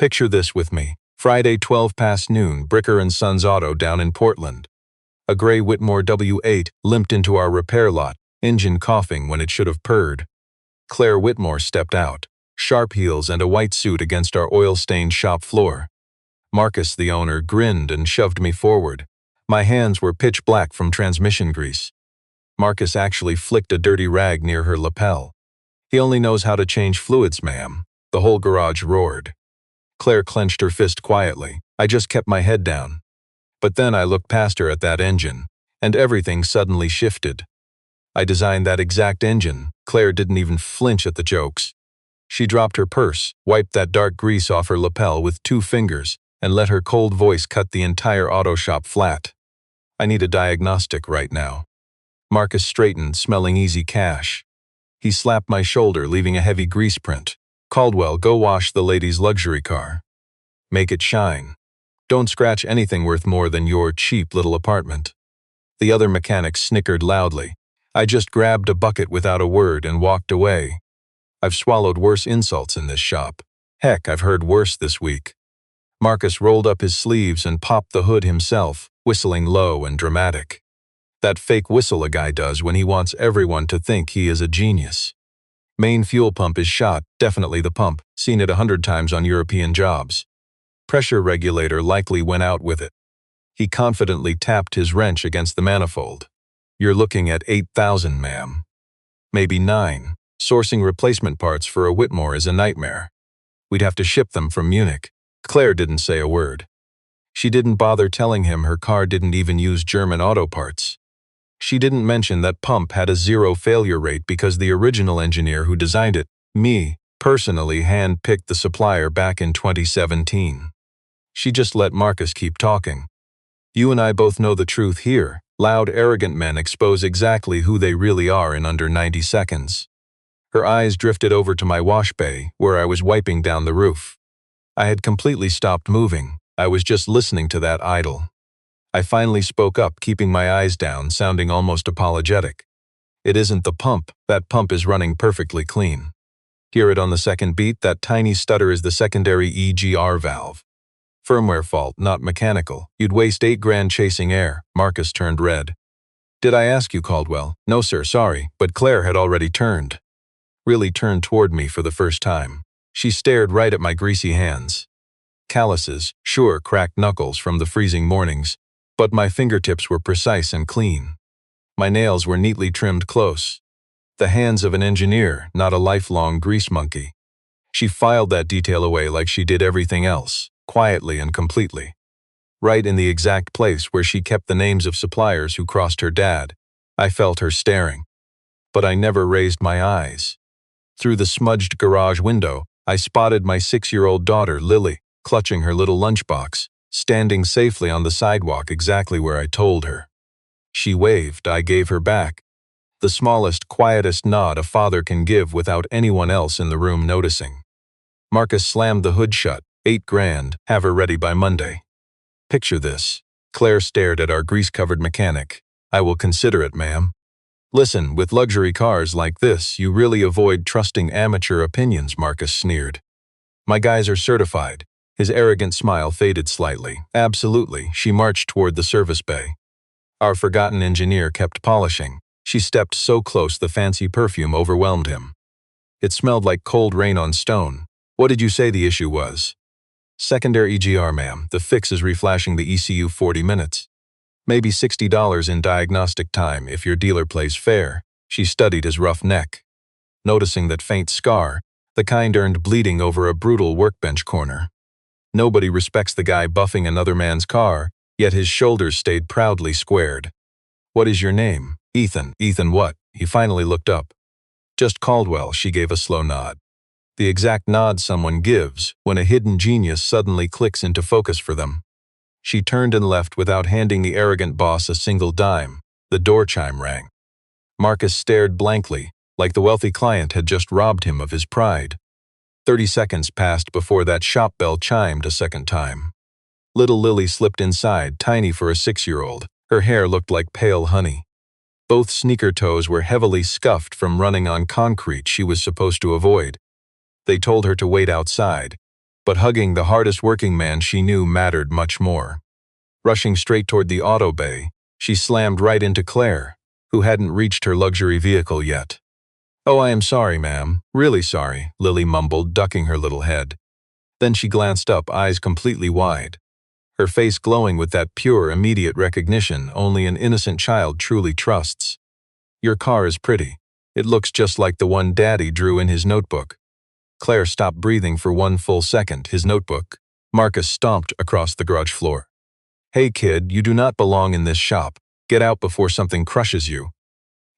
Picture this with me. Friday 12 past noon, Bricker & Sons Auto down in Portland. A gray Whitmore W8 limped into our repair lot, engine coughing when it should have purred. Claire Whitmore stepped out, sharp heels and a white suit against our oil-stained shop floor. Marcus, the owner, grinned and shoved me forward. My hands were pitch black from transmission grease. Marcus actually flicked a dirty rag near her lapel. He only knows how to change fluids, ma'am. The whole garage roared. Claire clenched her fist quietly. I just kept my head down. But then I looked past her at that engine, and everything suddenly shifted. I designed that exact engine. Claire didn't even flinch at the jokes. She dropped her purse, wiped that dark grease off her lapel with 2 fingers, and let her cold voice cut the entire auto shop flat. I need a diagnostic right now. Marcus straightened, smelling easy cash. He slapped my shoulder, leaving a heavy grease print. Caldwell, go wash the lady's luxury car. Make it shine. Don't scratch anything worth more than your cheap little apartment. The other mechanic snickered loudly. I just grabbed a bucket without a word and walked away. I've swallowed worse insults in this shop. Heck, I've heard worse this week. Marcus rolled up his sleeves and popped the hood himself, whistling low and dramatic. That fake whistle a guy does when he wants everyone to think he is a genius. Main fuel pump is shot, definitely the pump, seen it 100 times on European jobs. Pressure regulator likely went out with it. He confidently tapped his wrench against the manifold. You're looking at 8,000, ma'am. Maybe 9. Sourcing replacement parts for a Whitmore is a nightmare. We'd have to ship them from Munich. Claire didn't say a word. She didn't bother telling him her car didn't even use German auto parts. She didn't mention that pump had a 0 failure rate because the original engineer who designed it, me, personally hand-picked the supplier back in 2017. She just let Marcus keep talking. You and I both know the truth here. Loud, arrogant men expose exactly who they really are in under 90 seconds. Her eyes drifted over to my wash bay, where I was wiping down the roof. I had completely stopped moving. I was just listening to that idle. I finally spoke up, keeping my eyes down, sounding almost apologetic. It isn't the pump. That pump is running perfectly clean. Hear it on the second beat? That tiny stutter is the secondary EGR valve. Firmware fault, not mechanical. You'd waste $8,000 chasing air. Marcus turned red. Did I ask you, Caldwell? No, sir, sorry, but Claire had already turned. Really turned toward me for the first time. She stared right at my greasy hands. Calluses, sure, cracked knuckles from the freezing mornings, but my fingertips were precise and clean. My nails were neatly trimmed close. The hands of an engineer, not a lifelong grease monkey. She filed that detail away like she did everything else, quietly and completely. Right in the exact place where she kept the names of suppliers who crossed her dad. I felt her staring. But I never raised my eyes. Through the smudged garage window, I spotted my 6-year-old daughter, Lily, clutching her little lunchbox, standing safely on the sidewalk exactly where I told her. She waved, I gave her back. The smallest, quietest nod a father can give without anyone else in the room noticing. Marcus slammed the hood shut. $8,000, have her ready by Monday. Picture this. Claire stared at our grease-covered mechanic. I will consider it, ma'am. Listen, with luxury cars like this, you really avoid trusting amateur opinions, Marcus sneered. My guys are certified. His arrogant smile faded slightly. Absolutely, she marched toward the service bay. Our forgotten engineer kept polishing. She stepped so close the fancy perfume overwhelmed him. It smelled like cold rain on stone. What did you say the issue was? Secondary EGR, ma'am. The fix is reflashing the ECU 40 minutes. Maybe $60 in diagnostic time if your dealer plays fair. She studied his rough neck. Noticing that faint scar, the kind earned bleeding over a brutal workbench corner. Nobody respects the guy buffing another man's car, yet his shoulders stayed proudly squared. What is your name? Ethan. Ethan what? He finally looked up. Just Caldwell, she gave a slow nod. The exact nod someone gives when a hidden genius suddenly clicks into focus for them. She turned and left without handing the arrogant boss a single dime. The door chime rang. Marcus stared blankly, like the wealthy client had just robbed him of his pride. 30 seconds passed before that shop bell chimed a second time. Little Lily slipped inside, tiny for a 6-year-old. Her hair looked like pale honey. Both sneaker toes were heavily scuffed from running on concrete she was supposed to avoid. They told her to wait outside, but hugging the hardest working man she knew mattered much more. Rushing straight toward the auto bay, she slammed right into Claire, who hadn't reached her luxury vehicle yet. "Oh, I am sorry, ma'am. Really sorry," Lily mumbled, ducking her little head. Then she glanced up, eyes completely wide, her face glowing with that pure, immediate recognition only an innocent child truly trusts. "Your car is pretty. It looks just like the one Daddy drew in his notebook." Claire stopped breathing for one full second. His notebook. Marcus stomped across the garage floor. "Hey kid, you do not belong in this shop. Get out before something crushes you."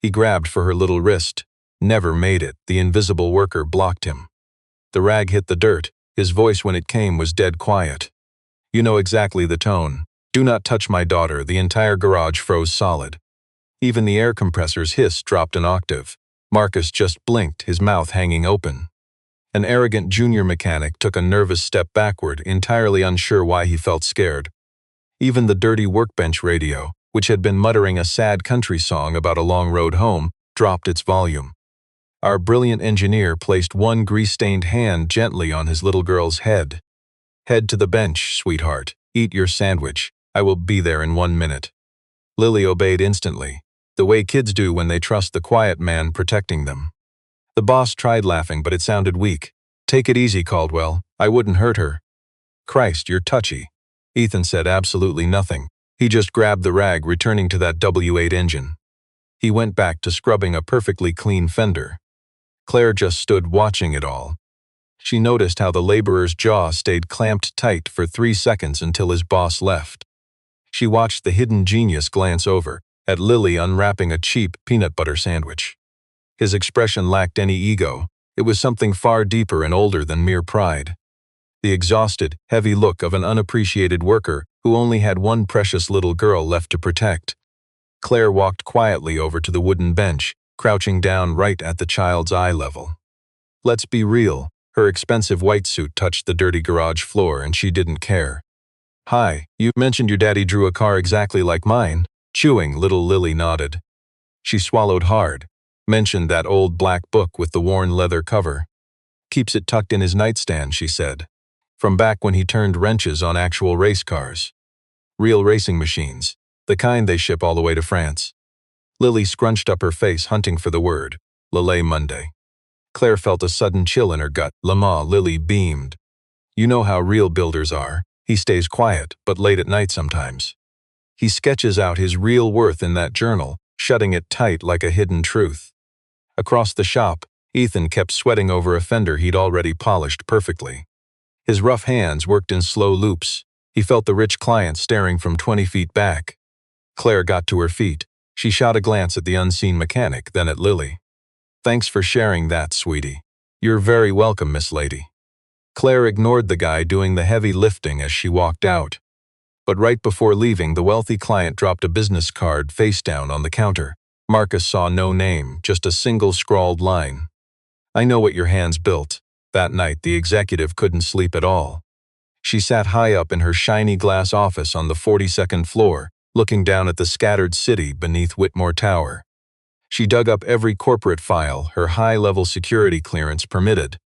He grabbed for her little wrist. Never made it. The invisible worker blocked him. The rag hit the dirt. His voice when it came was dead quiet. "You know exactly the tone. Do not touch my daughter." The entire garage froze solid. Even the air compressor's hiss dropped an octave. Marcus just blinked, his mouth hanging open. An arrogant junior mechanic took a nervous step backward, entirely unsure why he felt scared. Even the dirty workbench radio, which had been muttering a sad country song about a long road home, dropped its volume. Our brilliant engineer placed one grease-stained hand gently on his little girl's head. "Head to the bench, sweetheart. Eat your sandwich. I will be there in 1 minute." Lily obeyed instantly, the way kids do when they trust the quiet man protecting them. The boss tried laughing, but it sounded weak. "Take it easy, Caldwell. I wouldn't hurt her." "Christ, you're touchy." Ethan said absolutely nothing. He just grabbed the rag, returning to that W8 engine. He went back to scrubbing a perfectly clean fender. Claire just stood watching it all. She noticed how the laborer's jaw stayed clamped tight for 3 seconds until his boss left. She watched the hidden genius glance over at Lily unwrapping a cheap peanut butter sandwich. His expression lacked any ego. It was something far deeper and older than mere pride. The exhausted, heavy look of an unappreciated worker who only had one precious little girl left to protect. Claire walked quietly over to the wooden bench, crouching down right at the child's eye level. Let's be real, her expensive white suit touched the dirty garage floor and she didn't care. "Hi, you mentioned your daddy drew a car exactly like mine." Chewing, little Lily nodded. She swallowed hard. "Mentioned that old black book with the worn leather cover. Keeps it tucked in his nightstand," she said. "From back when he turned wrenches on actual race cars. Real racing machines, the kind they ship all the way to France." Lily scrunched up her face, hunting for the word. "Lele Monday." Claire felt a sudden chill in her gut. "Lama," Lily beamed. "You know how real builders are. He stays quiet, but late at night sometimes. He sketches out his real worth in that journal, shutting it tight like a hidden truth." Across the shop, Ethan kept sweating over a fender he'd already polished perfectly. His rough hands worked in slow loops. He felt the rich client staring from 20 feet back. Claire got to her feet. She shot a glance at the unseen mechanic, then at Lily. "Thanks for sharing that, sweetie." "You're very welcome, Miss Lady." Claire ignored the guy doing the heavy lifting as she walked out. But right before leaving, the wealthy client dropped a business card face down on the counter. Marcus saw no name, just a single scrawled line. "I know what your hands built." That night, the executive couldn't sleep at all. She sat high up in her shiny glass office on the 42nd floor, looking down at the scattered city beneath Whitmore Tower. She dug up every corporate file her high-level security clearance permitted.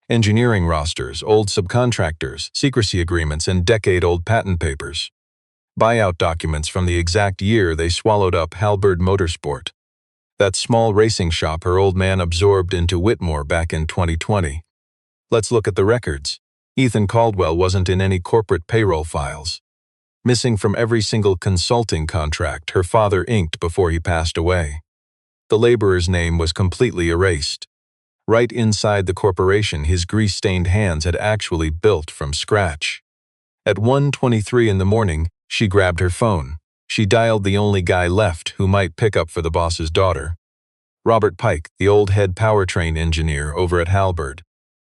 Engineering rosters, old subcontractors, secrecy agreements, and decade-old patent papers. Buyout documents from the exact year they swallowed up Halberd Motorsport, that small racing shop her old man absorbed into Whitmore back in 2020. Let's look at the records. Ethan Caldwell wasn't in any corporate payroll files. Missing from every single consulting contract her father inked before he passed away. The laborer's name was completely erased. Right inside the corporation, his grease-stained hands had actually built from scratch. At 1:23 in the morning, she grabbed her phone. She dialed the only guy left who might pick up for the boss's daughter. Robert Pike, the old head powertrain engineer over at Halberd.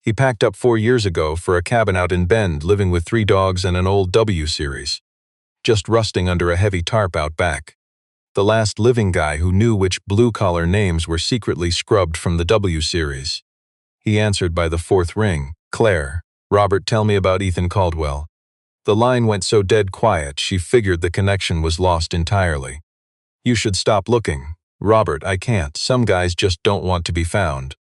He packed up 4 years ago for a cabin out in Bend, living with 3 dogs and an old W series. Just rusting under a heavy tarp out back. The last living guy who knew which blue-collar names were secretly scrubbed from the W series. He answered by the 4th ring. "Claire." "Robert, tell me about Ethan Caldwell." The line went so dead quiet she figured the connection was lost entirely. "You should stop looking." "Robert, I can't. Some guys just don't want to be found.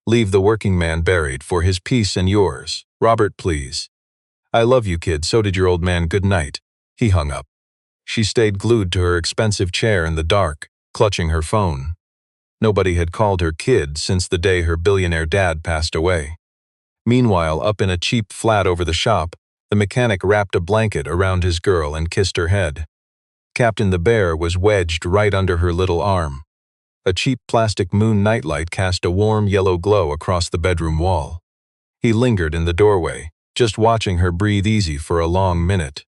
Leave the working man buried for his peace and yours." Robert, please. I love you, kid, so did your old man, good night. He hung up. She stayed glued to her expensive chair in the dark, clutching her phone. Nobody had called her kid since the day her billionaire dad passed away. Meanwhile, up in a cheap flat over the shop, the mechanic wrapped a blanket around his girl and kissed her head. Captain the Bear was wedged right under her little arm. A cheap plastic moon nightlight cast a warm yellow glow across the bedroom wall. He lingered in the doorway, just watching her breathe easy for a long minute.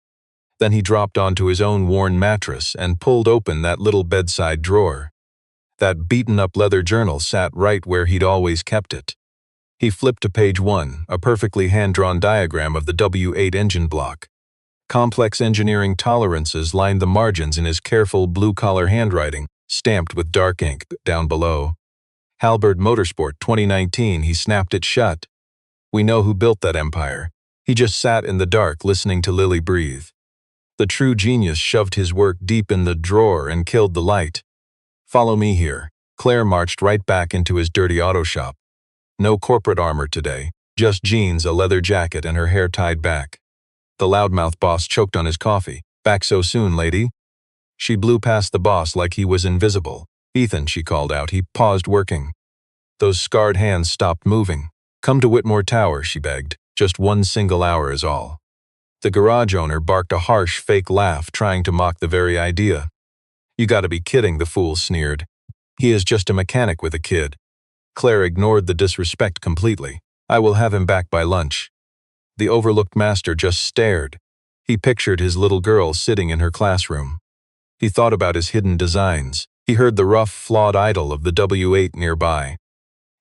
Then he dropped onto his own worn mattress and pulled open that little bedside drawer. That beaten-up leather journal sat right where he'd always kept it. He flipped to page 1, a perfectly hand-drawn diagram of the W8 engine block. Complex engineering tolerances lined the margins in his careful blue-collar handwriting, stamped with dark ink down below. Halberd Motorsport 2019, he snapped it shut. We know who built that empire. He just sat in the dark listening to Lily breathe. The true genius shoved his work deep in the drawer and killed the light. Follow me here. Claire marched right back into his dirty auto shop. No corporate armor today, just jeans, a leather jacket, and her hair tied back. The loudmouth boss choked on his coffee. Back so soon, lady? She blew past the boss like he was invisible. Ethan, she called out. He paused working. Those scarred hands stopped moving. Come to Whitmore Tower, she begged. Just 1 single hour is all. The garage owner barked a harsh, fake laugh, trying to mock the very idea. You gotta be kidding, the fool sneered. He is just a mechanic with a kid. Claire ignored the disrespect completely. I will have him back by lunch. The overlooked master just stared. He pictured his little girl sitting in her classroom. He thought about his hidden designs. He heard the rough, flawed idol of the W8 nearby.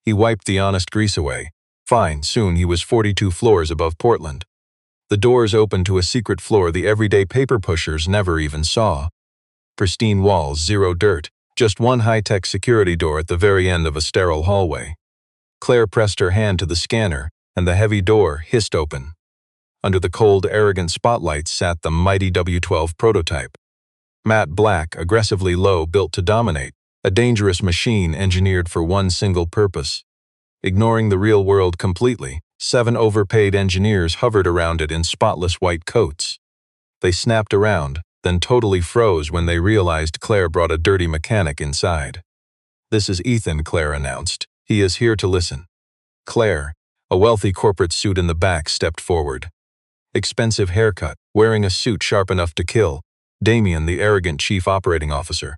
He wiped the honest grease away. Fine, soon he was 42 floors above Portland. The doors opened to a secret floor the everyday paper pushers never even saw. Pristine walls, zero dirt, just one high-tech security door at the very end of a sterile hallway. Claire pressed her hand to the scanner, and the heavy door hissed open. Under the cold, arrogant spotlights sat the mighty W12 prototype. Matte black, aggressively low, built to dominate, a dangerous machine engineered for one single purpose. Ignoring the real world completely, 7 overpaid engineers hovered around it in spotless white coats. They snapped around, then totally froze when they realized Claire brought a dirty mechanic inside. This is Ethan, Claire announced. He is here to listen. Claire, a wealthy corporate suit in the back, stepped forward. Expensive haircut, wearing a suit sharp enough to kill. Damien, the arrogant chief operating officer.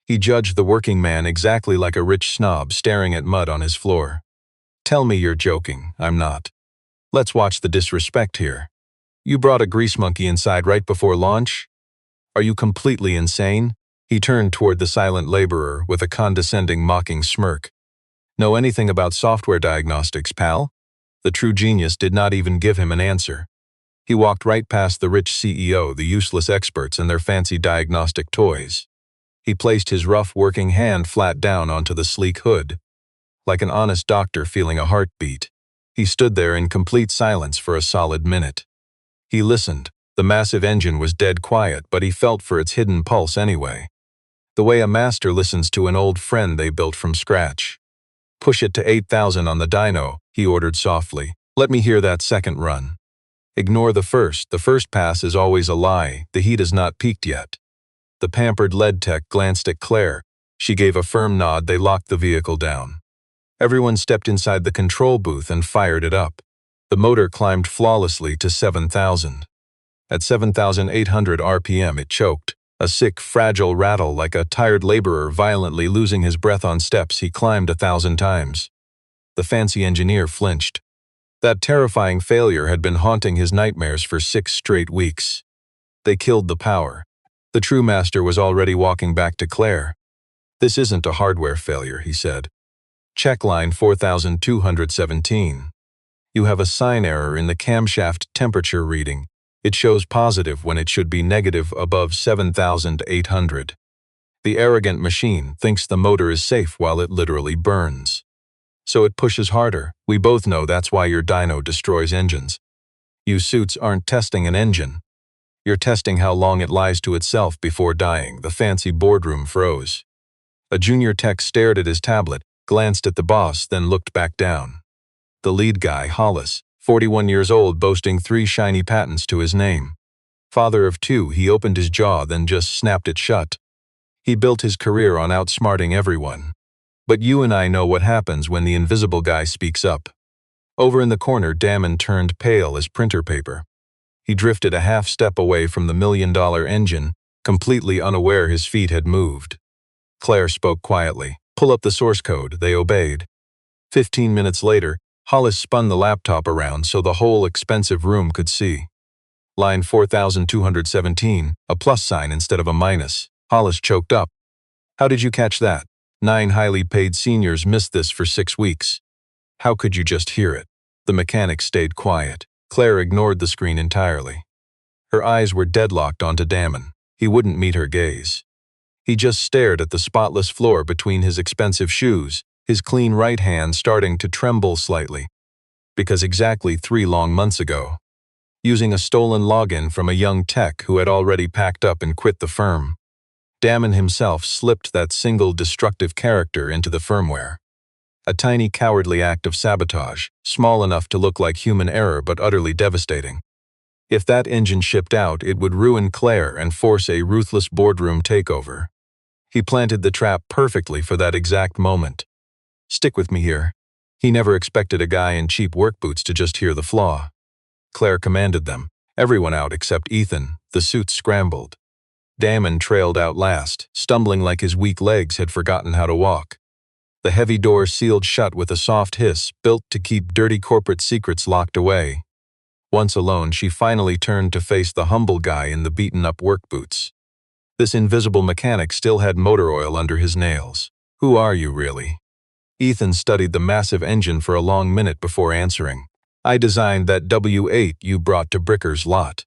He judged the working man exactly like a rich snob staring at mud on his floor. Tell me you're joking. I'm not. Let's watch the disrespect here. You brought a grease monkey inside right before launch? Are you completely insane? He turned toward the silent laborer with a condescending, mocking smirk. Know anything about software diagnostics, pal? The true genius did not even give him an answer. He walked right past the rich CEO, the useless experts, and their fancy diagnostic toys. He placed his rough working hand flat down onto the sleek hood. Like an honest doctor feeling a heartbeat, he stood there in complete silence for a solid minute. He listened. The massive engine was dead quiet, but he felt for its hidden pulse anyway. The way a master listens to an old friend they built from scratch. Push it to 8,000 on the dyno, he ordered softly. Let me hear that second run. Ignore the first pass is always a lie, the heat has not peaked yet. The pampered lead tech glanced at Claire. She gave a firm nod. They locked the vehicle down. Everyone stepped inside the control booth and fired it up. The motor climbed flawlessly to 7,000. At 7,800 RPM it choked, a sick, fragile rattle like a tired laborer violently losing his breath on steps he climbed 1,000 times. The fancy engineer flinched. That terrifying failure had been haunting his nightmares for 6 straight weeks. They killed the power. The true master was already walking back to Claire. This isn't a hardware failure, he said. Check line 4217. You have a sign error in the camshaft temperature reading. It shows positive when it should be negative above 7,800. The arrogant machine thinks the motor is safe while it literally burns. So it pushes harder. We both know that's why your dyno destroys engines. You suits aren't testing an engine. You're testing how long it lies to itself before dying. The fancy boardroom froze. A junior tech stared at his tablet, glanced at the boss, then looked back down. The lead guy, Hollis, 41 years old, boasting 3 shiny patents to his name. Father of 2, he opened his jaw, then just snapped it shut. He built his career on outsmarting everyone. But you and I know what happens when the invisible guy speaks up. Over in the corner, Damon turned pale as printer paper. He drifted a half step away from the $1 million engine, completely unaware his feet had moved. Claire spoke quietly. Pull up the source code. They obeyed. 15 minutes later, Hollis spun the laptop around so the whole expensive room could see. Line 4217, a plus sign instead of a minus. Hollis choked up. How did you catch that? 9 highly paid seniors missed this for 6 weeks. How could you just hear it? The mechanic stayed quiet. Claire ignored the screen entirely. Her eyes were deadlocked onto Damon. He wouldn't meet her gaze. He just stared at the spotless floor between his expensive shoes, his clean right hand starting to tremble slightly. Because exactly 3 long months ago, using a stolen login from a young tech who had already packed up and quit the firm, Damon himself slipped that single destructive character into the firmware. A tiny cowardly act of sabotage, small enough to look like human error but utterly devastating. If that engine shipped out, it would ruin Claire and force a ruthless boardroom takeover. He planted the trap perfectly for that exact moment. Stick with me here. He never expected a guy in cheap work boots to just hear the flaw. Claire commanded them. Everyone out except Ethan. The suits scrambled. Damon trailed out last, stumbling like his weak legs had forgotten how to walk. The heavy door sealed shut with a soft hiss, built to keep dirty corporate secrets locked away. Once alone, she finally turned to face the humble guy in the beaten-up work boots. This invisible mechanic still had motor oil under his nails. Who are you, really? Ethan studied the massive engine for a long minute before answering. I designed that W8 you brought to Bricker's lot.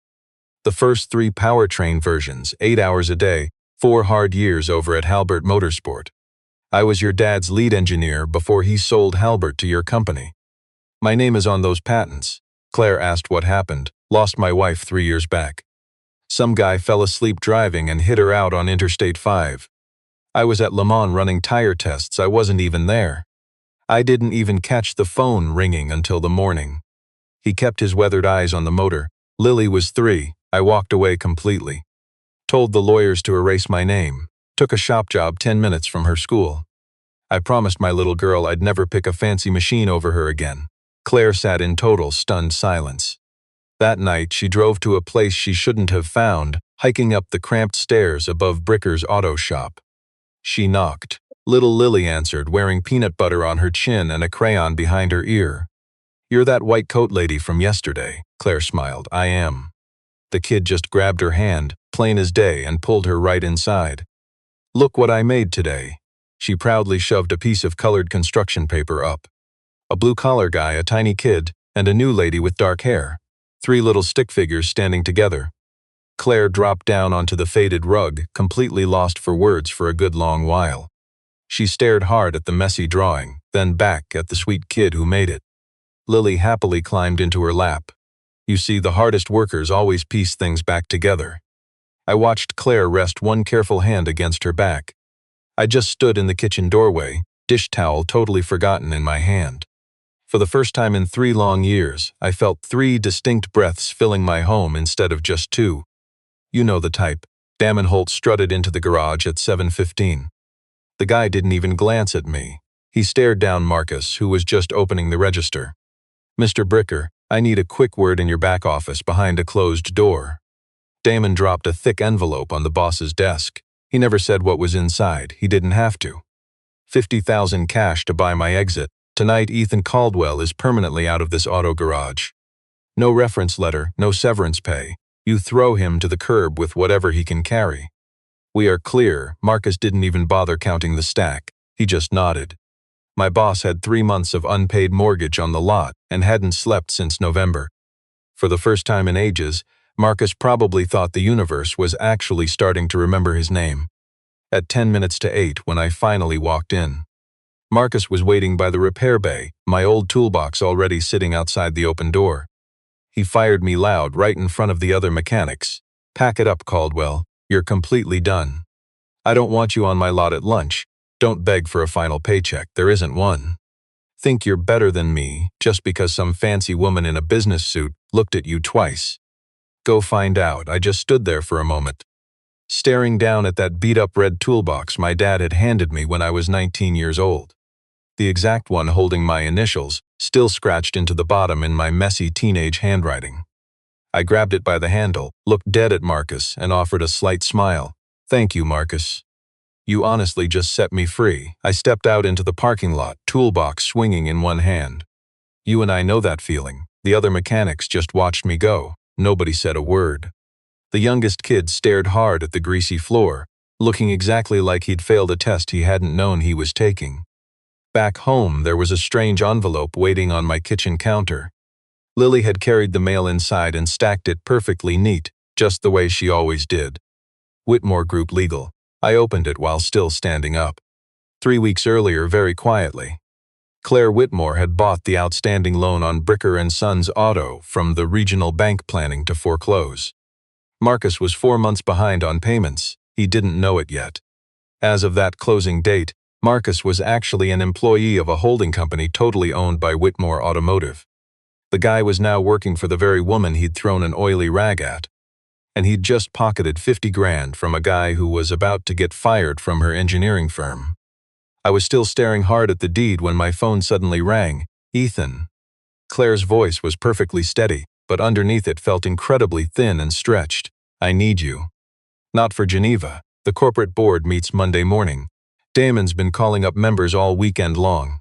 The first 3 powertrain versions, 8 hours a day, 4 hard years over at Halbert Motorsport. I was your dad's lead engineer before he sold Halbert to your company. My name is on those patents. Claire asked what happened. Lost my wife 3 years back. Some guy fell asleep driving and hit her out on Interstate 5. I was at Le Mans running tire tests. I wasn't even there. I didn't even catch the phone ringing until the morning. He kept his weathered eyes on the motor. Lily was 3. I walked away completely. Told the lawyers to erase my name. Took a shop job 10 minutes from her school. I promised my little girl I'd never pick a fancy machine over her again. Claire sat in total stunned silence. That night, she drove to a place she shouldn't have found, hiking up the cramped stairs above Bricker's auto shop. She knocked. Little Lily answered, wearing peanut butter on her chin and a crayon behind her ear. You're that white coat lady from yesterday, Claire smiled. I am. The kid just grabbed her hand, plain as day, and pulled her right inside. Look what I made today. She proudly shoved a piece of colored construction paper up. A blue-collar guy, a tiny kid, and a new lady with dark hair. 3 little stick figures standing together. Claire dropped down onto the faded rug, completely lost for words for a good long while. She stared hard at the messy drawing, then back at the sweet kid who made it. Lily happily climbed into her lap. You see, the hardest workers always piece things back together. I watched Claire rest one careful hand against her back. I just stood in the kitchen doorway, dish towel totally forgotten in my hand. For the first time in 3 long years, I felt 3 distinct breaths filling my home instead of just 2. You know the type. Damon Holt strutted into the garage at 7:15. The guy didn't even glance at me. He stared down Marcus, who was just opening the register. Mr. Bricker, I need a quick word in your back office behind a closed door. Damon dropped a thick envelope on the boss's desk. He never said what was inside. He didn't have to. 50,000 cash to buy my exit. Tonight, Ethan Caldwell is permanently out of this auto garage. No reference letter, no severance pay. You throw him to the curb with whatever he can carry. We are clear. Marcus didn't even bother counting the stack. He just nodded. My boss had 3 months of unpaid mortgage on the lot and hadn't slept since November. For the first time in ages, Marcus probably thought the universe was actually starting to remember his name. At 10 minutes to 8, when I finally walked in, Marcus was waiting by the repair bay, my old toolbox already sitting outside the open door. He fired me loud right in front of the other mechanics. Pack it up, Caldwell. You're completely done. I don't want you on my lot at lunch. Don't beg for a final paycheck. There isn't one. Think you're better than me just because some fancy woman in a business suit looked at you twice. Go find out. I just stood there for a moment, staring down at that beat-up red toolbox my dad had handed me when I was 19 years old. The exact one holding my initials, still scratched into the bottom in my messy teenage handwriting. I grabbed it by the handle, looked dead at Marcus, and offered a slight smile. Thank you, Marcus. You honestly just set me free. I stepped out into the parking lot, toolbox swinging in one hand. You and I know that feeling. The other mechanics just watched me go. Nobody said a word. The youngest kid stared hard at the greasy floor, looking exactly like he'd failed a test he hadn't known he was taking. Back home, there was a strange envelope waiting on my kitchen counter. Lily had carried the mail inside and stacked it perfectly neat, just the way she always did. Whitmore Group Legal. I opened it while still standing up. 3 weeks earlier, very quietly, Claire Whitmore had bought the outstanding loan on Bricker & Sons Auto from the regional bank planning to foreclose. Marcus was 4 months behind on payments. He didn't know it yet. As of that closing date, Marcus was actually an employee of a holding company totally owned by Whitmore Automotive. The guy was now working for the very woman he'd thrown an oily rag at. And he'd just pocketed 50 grand from a guy who was about to get fired from her engineering firm. I was still staring hard at the deed when my phone suddenly rang. Ethan. Claire's voice was perfectly steady, but underneath it felt incredibly thin and stretched. I need you. Not for Geneva. The corporate board meets Monday morning. Damon's been calling up members all weekend long.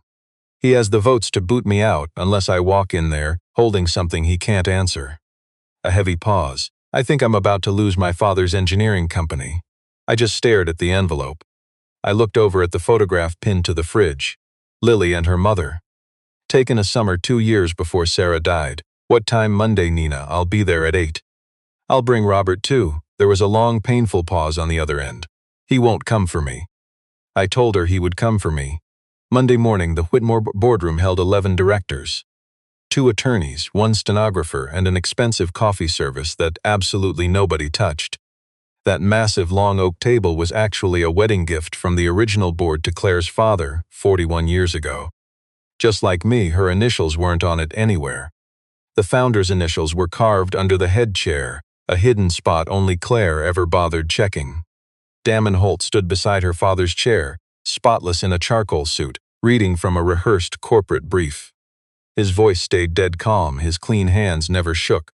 He has the votes to boot me out unless I walk in there, holding something he can't answer. A heavy pause. I think I'm about to lose my father's engineering company. I just stared at the envelope. I looked over at the photograph pinned to the fridge. Lily and her mother. Taken a summer 2 years before Sarah died. What time Monday, Nina? I'll be there at 8. I'll bring Robert too. There was a long, painful pause on the other end. He won't come for me. I told her he would come for me. Monday morning, the Whitmore boardroom held 11 directors. 2 attorneys, 1 stenographer, and an expensive coffee service that absolutely nobody touched. That massive long oak table was actually a wedding gift from the original board to Claire's father, 41 years ago. Just like me, her initials weren't on it anywhere. The founder's initials were carved under the head chair, a hidden spot only Claire ever bothered checking. Damon Holt stood beside her father's chair, spotless in a charcoal suit, reading from a rehearsed corporate brief. His voice stayed dead calm, his clean hands never shook.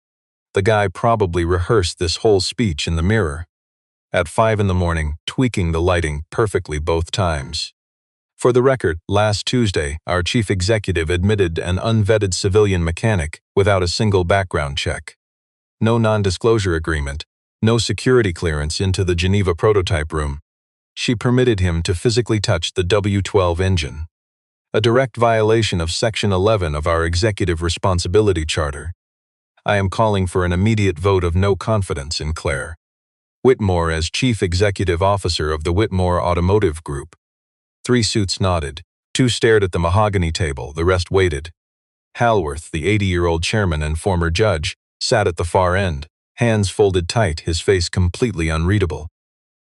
The guy probably rehearsed this whole speech in the mirror. At 5 in the morning, tweaking the lighting perfectly both times. For the record, last Tuesday, our chief executive admitted an unvetted civilian mechanic without a single background check. No non-disclosure agreement, no security clearance into the Geneva prototype room. She permitted him to physically touch the W12 engine. A direct violation of Section 11 of our Executive Responsibility Charter. I am calling for an immediate vote of no confidence in Claire Whitmore as Chief Executive Officer of the Whitmore Automotive Group. 3 suits nodded. 2 stared at the mahogany table, the rest waited. Halworth, the 80-year-old chairman and former judge, sat at the far end, hands folded tight, his face completely unreadable.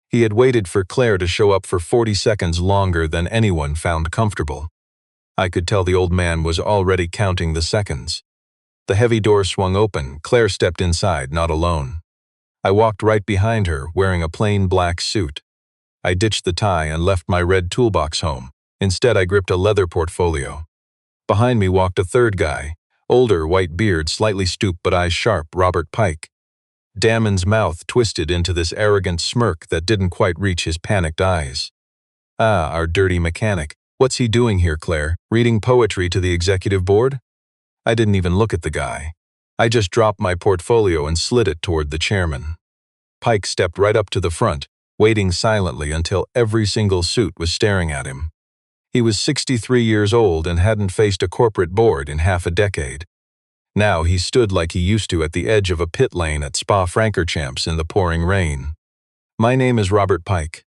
He had waited for Claire to show up for 40 seconds longer than anyone found comfortable. I could tell the old man was already counting the seconds. The heavy door swung open. Claire stepped inside, not alone. I walked right behind her, wearing a plain black suit. I ditched the tie and left my red toolbox home. Instead, I gripped a leather portfolio. Behind me walked a third guy, older, white beard, slightly stooped but eyes sharp, Robert Pike. Damon's mouth twisted into this arrogant smirk that didn't quite reach his panicked eyes. Ah, our dirty mechanic. What's he doing here, Claire? Reading poetry to the executive board? I didn't even look at the guy. I just dropped my portfolio and slid it toward the chairman. Pike stepped right up to the front, waiting silently until every single suit was staring at him. He was 63 years old and hadn't faced a corporate board in half a decade. Now he stood like he used to at the edge of a pit lane at Spa-Francorchamps in the pouring rain. My name is Robert Pike.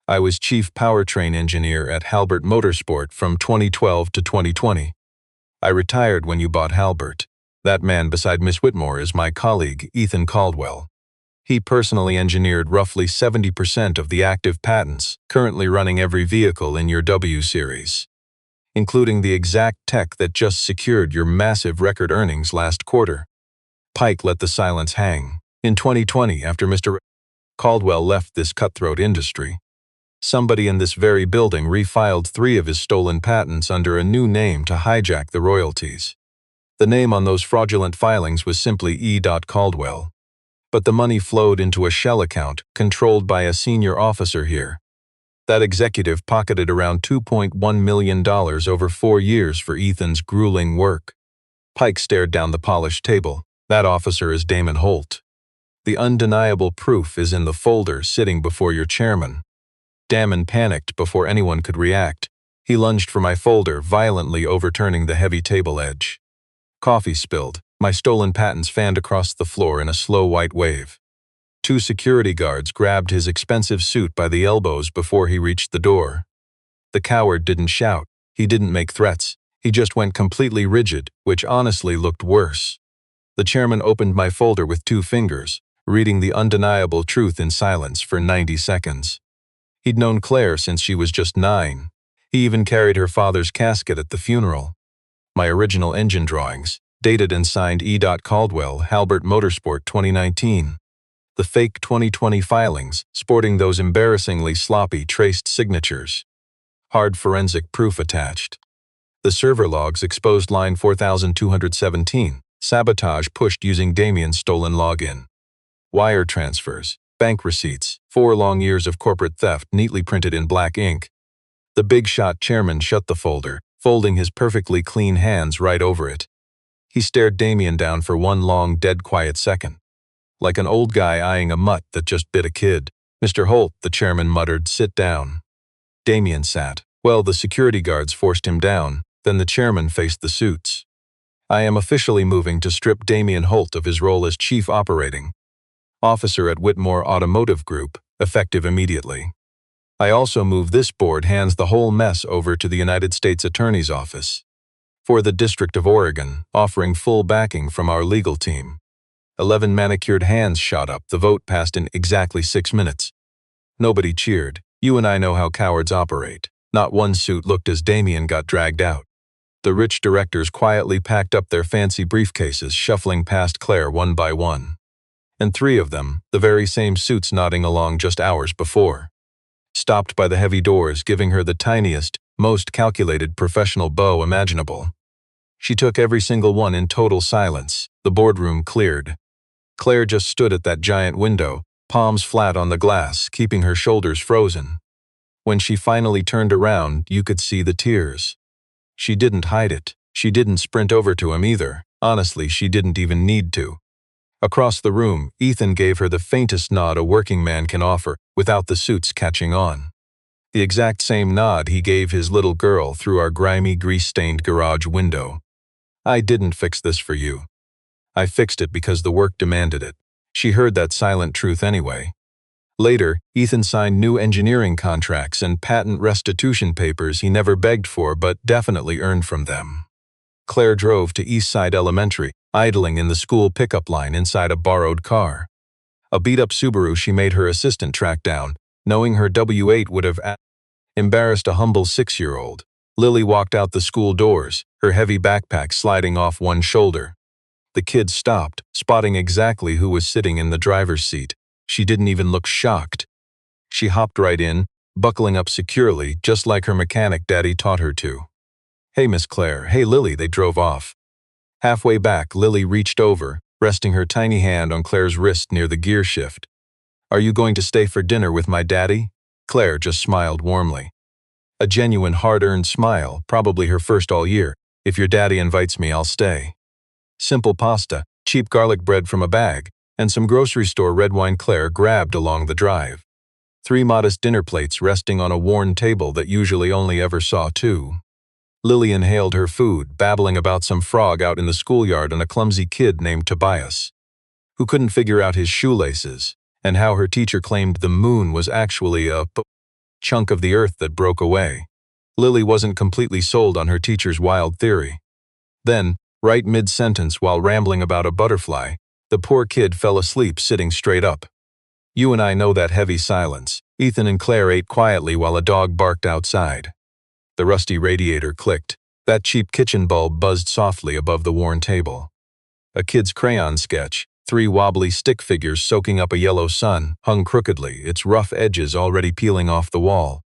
I was chief powertrain engineer at Halbert Motorsport from 2012 to 2020. I retired when you bought Halbert. That man beside Miss Whitmore is my colleague, Ethan Caldwell. He personally engineered roughly 70% of the active patents currently running every vehicle in your W series. including the exact tech that just secured your massive record earnings last quarter. Pike let the silence hang. In 2020, after Mr. Caldwell left this cutthroat industry, somebody in this very building refiled 3 of his stolen patents under a new name to hijack the royalties. The name on those fraudulent filings was simply E. Caldwell. But the money flowed into a shell account controlled by a senior officer here. That executive pocketed around $2.1 million over 4 years for Ethan's grueling work. Pike stared down the polished table. That officer is Damon Holt. The undeniable proof is in the folder sitting before your chairman. Damon panicked before anyone could react. He lunged for my folder, violently overturning the heavy table edge. Coffee spilled. My stolen patents fanned across the floor in a slow white wave. 2 security guards grabbed his expensive suit by the elbows before he reached the door. The coward didn't shout. He didn't make threats. He just went completely rigid, which honestly looked worse. The chairman opened my folder with 2 fingers, reading the undeniable truth in silence for 90 seconds. He'd known Claire since she was just 9. He even carried her father's casket at the funeral. My original engine drawings, dated and signed E. Caldwell, Halbert Motorsport 2019. The fake 2020 filings, sporting those embarrassingly sloppy traced signatures. Hard forensic proof attached. The server logs exposed line 4217, sabotage pushed using Damien's stolen login. Wire transfers, bank receipts, 4 long years of corporate theft neatly printed in black ink. The big-shot chairman shut the folder, folding his perfectly clean hands right over it. He stared Damien down for one long, dead quiet second. Like an old guy eyeing a mutt that just bit a kid. "Mr. Holt," the chairman muttered, "sit down." Damien sat. Well, the security guards forced him down, then the chairman faced the suits. "I am officially moving to strip Damien Holt of his role as Chief Operating Officer at Whitmore Automotive Group, effective immediately. I also move this board hands the whole mess over to the United States Attorney's Office for the District of Oregon, offering full backing from our legal team." 11 manicured hands shot up. The vote passed in exactly 6 minutes. Nobody cheered. You and I know how cowards operate. Not one suit looked as Damien got dragged out. The rich directors quietly packed up their fancy briefcases, shuffling past Claire one by one. And 3 of them, the very same suits nodding along just hours before, stopped by the heavy doors, giving her the tiniest, most calculated professional bow imaginable. She took every single one in total silence. The boardroom cleared. Claire just stood at that giant window, palms flat on the glass, keeping her shoulders frozen. When she finally turned around, you could see the tears. She didn't hide it. She didn't sprint over to him either. Honestly, she didn't even need to. Across the room, Ethan gave her the faintest nod a working man can offer, without the suits catching on. The exact same nod he gave his little girl through our grimy, grease-stained garage window. "I didn't fix this for you. I fixed it because the work demanded it." She heard that silent truth anyway. Later, Ethan signed new engineering contracts and patent restitution papers he never begged for but definitely earned from them. Claire drove to Eastside Elementary, idling in the school pickup line inside a borrowed car. A beat-up Subaru she made her assistant track down, knowing her W8 would have embarrassed a humble 6-year-old. Lily walked out the school doors, her heavy backpack sliding off one shoulder. The kid stopped, spotting exactly who was sitting in the driver's seat. She didn't even look shocked. She hopped right in, buckling up securely, just like her mechanic daddy taught her to. "Hey, Miss Claire." "Hey, Lily." They drove off. Halfway back, Lily reached over, resting her tiny hand on Claire's wrist near the gear shift. "Are you going to stay for dinner with my daddy?" Claire just smiled warmly. A genuine hard-earned smile, probably her first all year. "If your daddy invites me, I'll stay." Simple pasta, cheap garlic bread from a bag, and some grocery store red wine Claire grabbed along the drive. 3 modest dinner plates resting on a worn table that usually only ever saw 2. Lily inhaled her food, babbling about some frog out in the schoolyard and a clumsy kid named Tobias, who couldn't figure out his shoelaces, and how her teacher claimed the moon was actually a chunk of the earth that broke away. Lily wasn't completely sold on her teacher's wild theory. Then, right mid-sentence while rambling about a butterfly, the poor kid fell asleep sitting straight up. You and I know that heavy silence. Ethan and Claire ate quietly while a dog barked outside. The rusty radiator clicked. That cheap kitchen bulb buzzed softly above the worn table. A kid's crayon sketch, 3 wobbly stick figures soaking up a yellow sun, hung crookedly, its rough edges already peeling off the wall.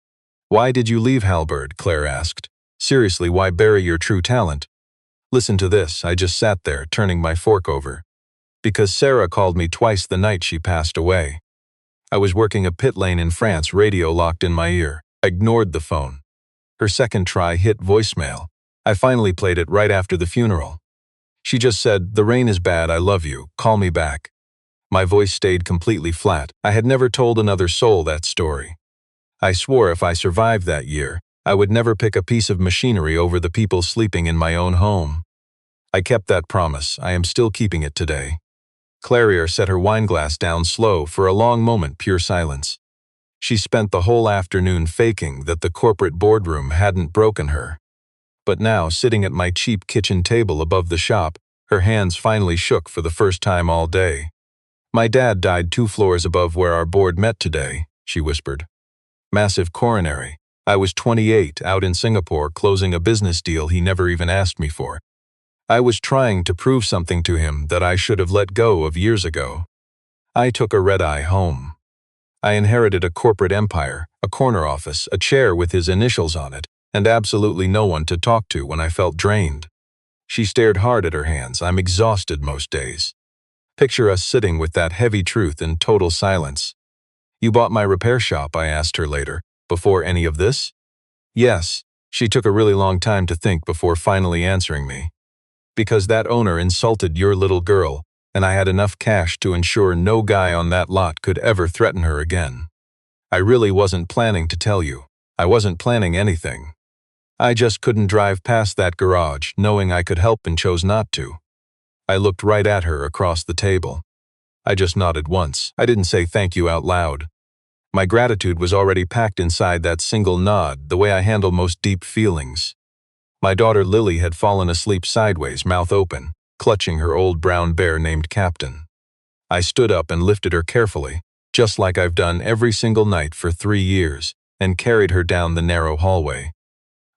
"Why did you leave Halberd?" Claire asked. "Seriously, why bury your true talent?" "Listen to this." I just sat there, turning my fork over. "Because Sarah called me twice the night she passed away. I was working a pit lane in France, radio locked in my ear. I ignored the phone. Her second try hit voicemail. I finally played it right after the funeral. She just said, 'The rain is bad, I love you, call me back.'" My voice stayed completely flat. I had never told another soul that story. I swore if I survived that year, I would never pick a piece of machinery over the people sleeping in my own home. I kept that promise. I am still keeping it today. Clarier set her wineglass down slow for a long moment, pure silence. She spent the whole afternoon faking that the corporate boardroom hadn't broken her. But now, sitting at my cheap kitchen table above the shop, her hands finally shook for the first time all day. "My dad died 2 floors above where our board met today," she whispered. "Massive coronary. I was 28, out in Singapore, closing a business deal he never even asked me for. I was trying to prove something to him that I should have let go of years ago. I took a red-eye home. I inherited a corporate empire, a corner office, a chair with his initials on it, and absolutely no one to talk to when I felt drained." She stared hard at her hands. "I'm exhausted most days." Picture us sitting with that heavy truth in total silence. "You bought my repair shop?" I asked her later, "before any of this?" "Yes." She took a really long time to think before finally answering me. "Because that owner insulted your little girl, and I had enough cash to ensure no guy on that lot could ever threaten her again. I really wasn't planning to tell you. I wasn't planning anything. I just couldn't drive past that garage, knowing I could help, and chose not to." I looked right at her across the table. I just nodded once. I didn't say thank you out loud. My gratitude was already packed inside that single nod, the way I handle most deep feelings. My daughter Lily had fallen asleep sideways, mouth open, clutching her old brown bear named Captain. I stood up and lifted her carefully, just like I've done every single night for 3 years, and carried her down the narrow hallway.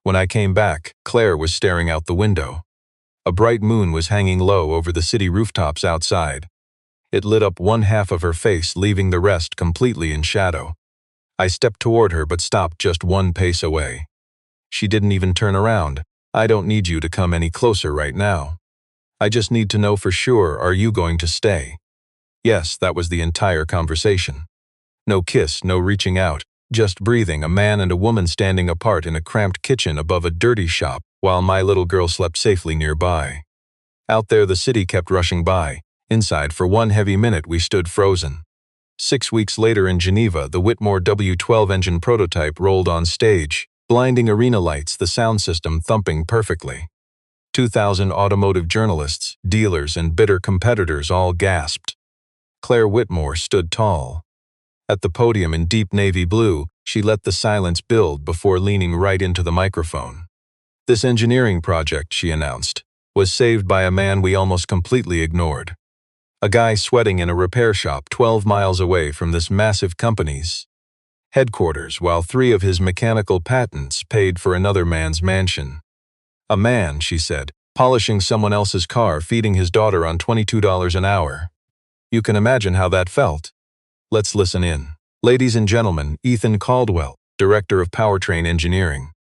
When I came back, Claire was staring out the window. A bright moon was hanging low over the city rooftops outside. It lit up one half of her face, leaving the rest completely in shadow. I stepped toward her but stopped just 1 pace away. She didn't even turn around. "I don't need you to come any closer right now. I just need to know for sure, are you going to stay?" Yes, that was the entire conversation. No kiss, no reaching out, just breathing, a man and a woman standing apart in a cramped kitchen above a dirty shop, while my little girl slept safely nearby. Out there the city kept rushing by. Inside, for 1 heavy minute, we stood frozen. 6 weeks later in Geneva, the Whitmore W12 engine prototype rolled on stage, blinding arena lights, the sound system thumping perfectly. 2,000 automotive journalists, dealers, and bitter competitors all gasped. Claire Whitmore stood tall. At the podium in deep navy blue, she let the silence build before leaning right into the microphone. "This engineering project," she announced, "was saved by a man we almost completely ignored. A guy sweating in a repair shop 12 miles away from this massive company's headquarters, while 3 of his mechanical patents paid for another man's mansion. A man," she said, "polishing someone else's car, feeding his daughter on $22 an hour. You can imagine how that felt. Let's listen in. Ladies and gentlemen, Ethan Caldwell, Director of Powertrain Engineering."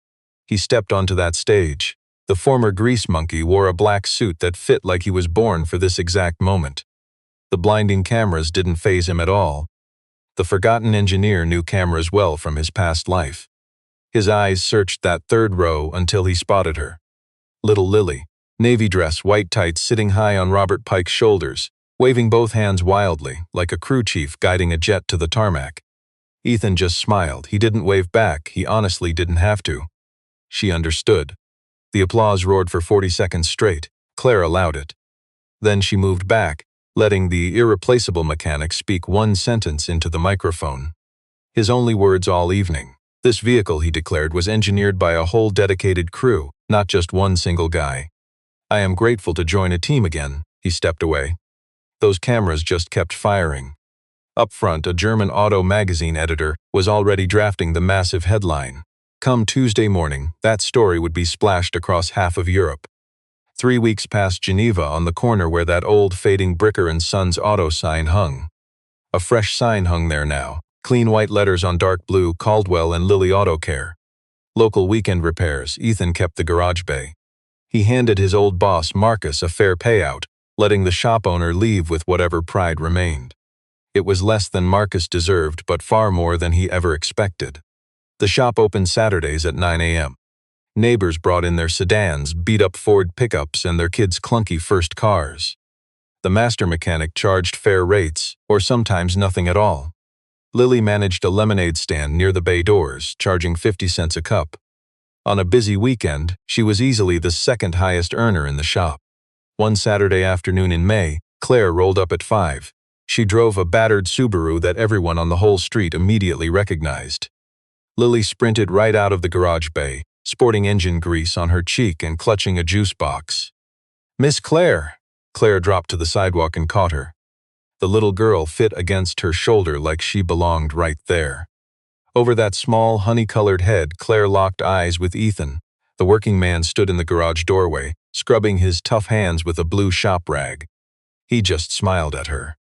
He stepped onto that stage. The former grease monkey wore a black suit that fit like he was born for this exact moment. The blinding cameras didn't faze him at all. The forgotten engineer knew cameras well from his past life. His eyes searched that 3rd row until he spotted her. Little Lily, navy dress, white tights, sitting high on Robert Pike's shoulders, waving both hands wildly, like a crew chief guiding a jet to the tarmac. Ethan just smiled. He didn't wave back. He honestly didn't have to. She understood. The applause roared for 40 seconds straight. Claire allowed it. Then she moved back, letting the irreplaceable mechanic speak 1 sentence into the microphone. His only words all evening. "This vehicle," he declared, "was engineered by a whole dedicated crew, not just 1 single guy. I am grateful to join a team again." He stepped away. Those cameras just kept firing. Up front, a German auto magazine editor was already drafting the massive headline, Come Tuesday morning, that story would be splashed across half of Europe. 3 weeks past Geneva on the corner where that old fading Bricker and Sons auto sign hung. A fresh sign hung there now, clean white letters on dark blue, Caldwell and Lily Auto Care. Local weekend repairs. Ethan kept the garage bay. He handed his old boss, Marcus, a fair payout, letting the shop owner leave with whatever pride remained. It was less than Marcus deserved, but far more than he ever expected. The shop opened Saturdays at 9 a.m. Neighbors brought in their sedans, beat-up Ford pickups, and their kids' clunky first cars. The master mechanic charged fair rates, or sometimes nothing at all. Lily managed a lemonade stand near the bay doors, charging 50 cents a cup. On a busy weekend, she was easily the second highest earner in the shop. One Saturday afternoon in May, Claire rolled up at 5. She drove a battered Subaru that everyone on the whole street immediately recognized. Lily sprinted right out of the garage bay, sporting engine grease on her cheek and clutching a juice box. "Miss Claire!" Claire dropped to the sidewalk and caught her. The little girl fit against her shoulder like she belonged right there. Over that small, honey-colored head, Claire locked eyes with Ethan. The working man stood in the garage doorway, scrubbing his tough hands with a blue shop rag. He just smiled at her.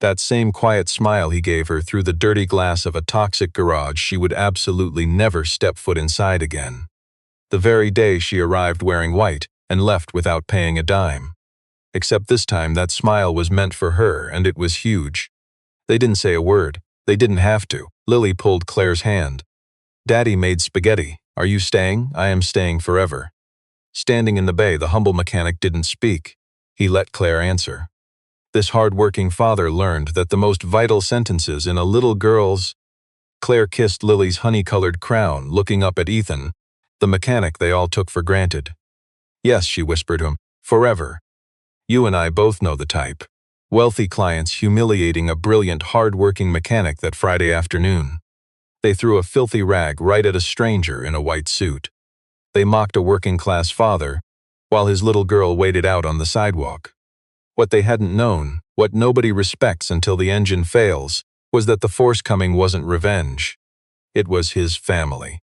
That same quiet smile he gave her through the dirty glass of a toxic garage she would absolutely never step foot inside again. The very day she arrived wearing white and left without paying a dime. Except this time that smile was meant for her, and it was huge. They didn't say a word. They didn't have to. Lily pulled Claire's hand. "Daddy made spaghetti. Are you staying? I am staying forever." Standing in the bay, the humble mechanic didn't speak. He let Claire answer. This hard-working father learned that the most vital sentences in a little girl's... Claire kissed Lily's honey-colored crown, looking up at Ethan, the mechanic they all took for granted. "Yes," she whispered to him, "forever. You and I both know the type. Wealthy clients humiliating a brilliant, hard-working mechanic that Friday afternoon. They threw a filthy rag right at a stranger in a white suit. They mocked a working-class father, while his little girl waited out on the sidewalk. What they hadn't known, what nobody respects until the engine fails, was that the force coming wasn't revenge. It was his family.